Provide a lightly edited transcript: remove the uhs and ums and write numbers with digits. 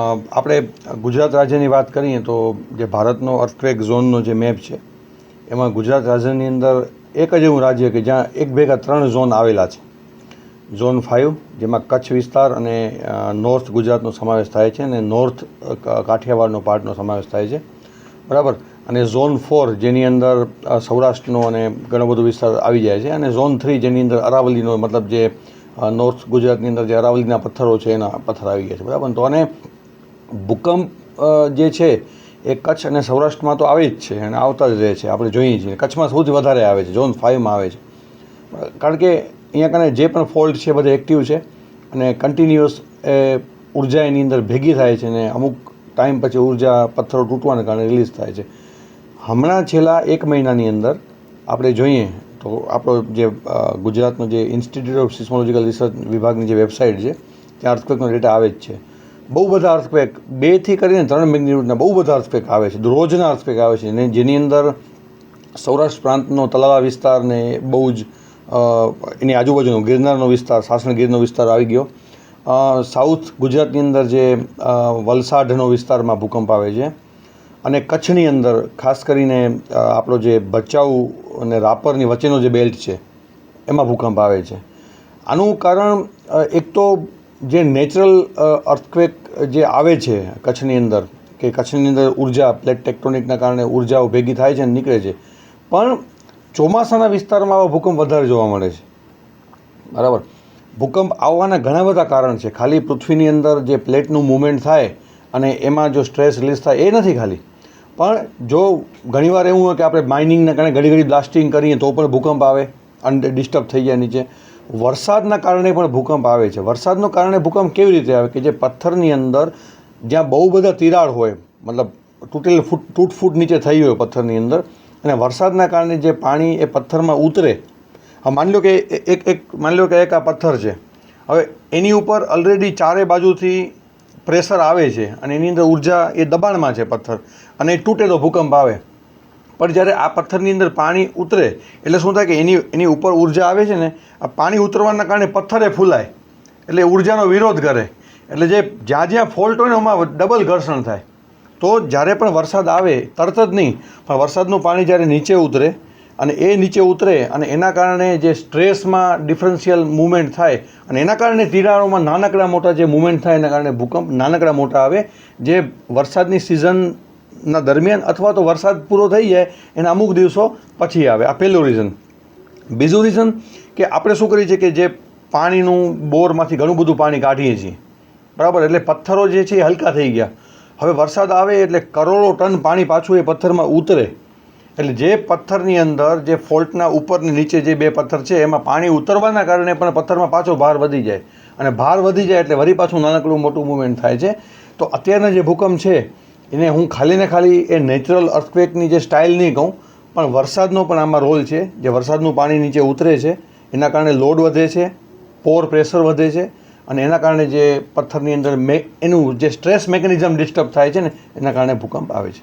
આપણે ગુજરાત રાજ્યની વાત કરીએ તો જે ભારતનો અર્થક્વેક ઝોનનો જે મેપ છે એમાં ગુજરાત રાજ્યની અંદર એક જ એવું રાજ્ય કે જ્યાં એક ભેગા 3 ઝોન આવેલા છે. ઝોન 5 જેમાં કચ્છ વિસ્તાર અને નોર્થ ગુજરાતનો સમાવેશ થાય છે અને નોર્થ કાઠિયાવાડનો પાર્ટનો સમાવેશ થાય છે, બરાબર. અને ઝોન 4 જેની અંદર સૌરાષ્ટ્રનો અને ઘણો બધો વિસ્તાર આવી જાય છે, અને ઝોન 3 જેની અંદર અરાવલીનો મતલબ જે નોર્થ ગુજરાતની અંદર જે અરાવલીના પથ્થરો છે એના પથ્થર આવી ગયા છે, બરાબર. તો અને ભૂકંપ જે છે એ કચ્છ અને સૌરાષ્ટ્રમાં તો આવે જ છે અને આવતા જ રહે છે, આપણે જોઈએ છીએ. કચ્છમાં સૌથી વધારે આવે છે, ઝોન 5માં આવે છે, કારણ કે અહીંયા કને જે પણ ફોલ્ટ છે બધે એક્ટિવ છે અને કન્ટિન્યુઅસ ઉર્જા એની અંદર ભેગી થાય છે અને અમુક ટાઈમ પછી ઉર્જા પથ્થરો તૂટવાને કારણે રિલીઝ થાય છે. હમણાં છેલ્લા 1 મહિનાની અંદર આપણે જોઈએ તો આપણો જે ગુજરાતનો જે ઇન્સ્ટિટ્યૂટ ઓફ સિસ્મોલોજીકલ રિસર્ચ વિભાગની જે વેબસાઇટ છે ત્યાં અર્થક્વેકનો ડેટા આવે જ છે. બહુ બધા અર્થક્વેક 2 થી કરીને 3 મેગ્નિટ્યુડના બહુ બધા અર્થક્વેક આવે છે, રોજના અર્થક્વેક આવે છે, ને જેની અંદર સૌરાષ્ટ્ર પ્રાંતનો તલાવા વિસ્તાર ને બહુ જ એની આજુબાજુનો ગિરનારનો વિસ્તાર, સાસણગીરનો વિસ્તાર આવી ગયો. સાઉથ ગુજરાતની અંદર જે વલસાડનો વિસ્તારમાં ભૂકંપ આવે છે, અને કચ્છની અંદર ખાસ કરીને આપણો જે ભચાઉ અને રાપરની વચ્ચેનો જે બેલ્ટ છે એમાં ભૂકંપ આવે છે. આનું કારણ એક તો જે નેચરલ અર્થક્વેક જે આવે છે કચ્છની અંદર, કે કચ્છની અંદર ઉર્જા પ્લેટ ટેક્ટોનિકના કારણે ઉર્જાઓ ભેગી થાય છે અને નીકળે છે, પણ ચોમાસાના વિસ્તારમાં આવા ભૂકંપ વધારે જોવા મળે છે, બરાબર. ભૂકંપ આવવાના ઘણા બધા કારણ છે. ખાલી પૃથ્વીની અંદર જે પ્લેટનું મૂવમેન્ટ થાય અને એમાં જો સ્ટ્રેસ રિલીઝ થાય એ નથી ખાલી, પણ જો ઘણીવાર એવું હોય કે આપણે માઇનિંગના કારણે ઘડી બ્લાસ્ટિંગ કરીએ તો પણ ભૂકંપ આવે અને ડિસ્ટર્બ થઈ જાય નીચે. વરસાદના કારણે પણ ભૂકંપ આવે છે. વરસાદના કારણે ભૂકંપ કેવી રીતે આવે કે જે પથ્થરની અંદર જ્યાં બહુ બધા તિરાડ હોય, મતલબ તૂટફૂટ નીચે થઈ હોય પથ્થરની અંદર, અને વરસાદના કારણે જે પાણી એ પથ્થરમાં ઉતરે. હવે માની લો કે એક આ પથ્થર છે, હવે એની ઉપર ઓલરેડી ચારે બાજુથી પ્રેશર આવે છે અને એની અંદર ઉર્જા એ દબાણમાં છે પથ્થર, અને એ તૂટે તો ભૂકંપ આવે. પણ જ્યારે આ પથ્થરની અંદર પાણી ઉતરે એટલે શું થાય કે એની ઉપર ઉર્જા આવે છે ને, આ પાણી ઉતરવાના કારણે પથ્થરે ફૂલાય એટલે ઉર્જાનો વિરોધ કરે, એટલે જે જ્યાં ફોલ્ટ હોય ને એમાં ડબલ ઘર્ષણ થાય. તો જ્યારે પણ વરસાદ આવે તરત જ નહીં, પણ વરસાદનું પાણી જ્યારે નીચે ઉતરે અને એ નીચે ઉતરે અને એના કારણે જે સ્ટ્રેસમાં ડિફરન્શિયલ મૂવમેન્ટ થાય અને એના કારણે તિરાડોમાં નાનકડા મોટા જે મૂવમેન્ટ થાય એના કારણે ભૂકંપ નાનકડા મોટા આવે, જે વરસાદની સિઝનના દરમિયાન અથવા તો વરસાદ પૂરો થઈ જાય એના અમુક દિવસો પછી આવે. આ પહેલું રીઝન. બીજું રીઝન કે આપણે શું કરીએ છીએ કે જે પાણીનું બોરમાંથી ઘણું બધું પાણી કાઢીએ છીએ, બરાબર, એટલે પથ્થરો જે છે એ હલકા થઈ ગયા. હવે વરસાદ આવે એટલે કરોડો ટન પાણી પાછું એ પથ્થરમાં ઉતરે, એટલે જે પથ્થરની અંદર જે ફોલ્ટના ઉપર ને નીચે જે 2 પથ્થર છે એમાં પાણી ઉતરવાના કારણે પણ પથ્થરમાં પાછો ભાર વધી જાય, અને ભાર વધી જાય એટલે વળી પાછું નાનકડું મોટું મૂવમેન્ટ થાય છે. તો અત્યારના જે ભૂકંપ છે એને હું ખાલી ને ખાલી એ નેચરલ અર્થક્વેકની જે સ્ટાઇલ નહીં કહું, પણ વરસાદનો પણ આમાં રોલ છે. જે વરસાદનું પાણી નીચે ઉતરે છે એના કારણે લોડ વધે છે, પોર પ્રેશર વધે છે, અને એના કારણે જે પથ્થરની અંદર એનું જે સ્ટ્રેસ મિકેનિઝમ ડિસ્ટર્બ થાય છે ને એના કારણે ભૂકંપ આવે છે.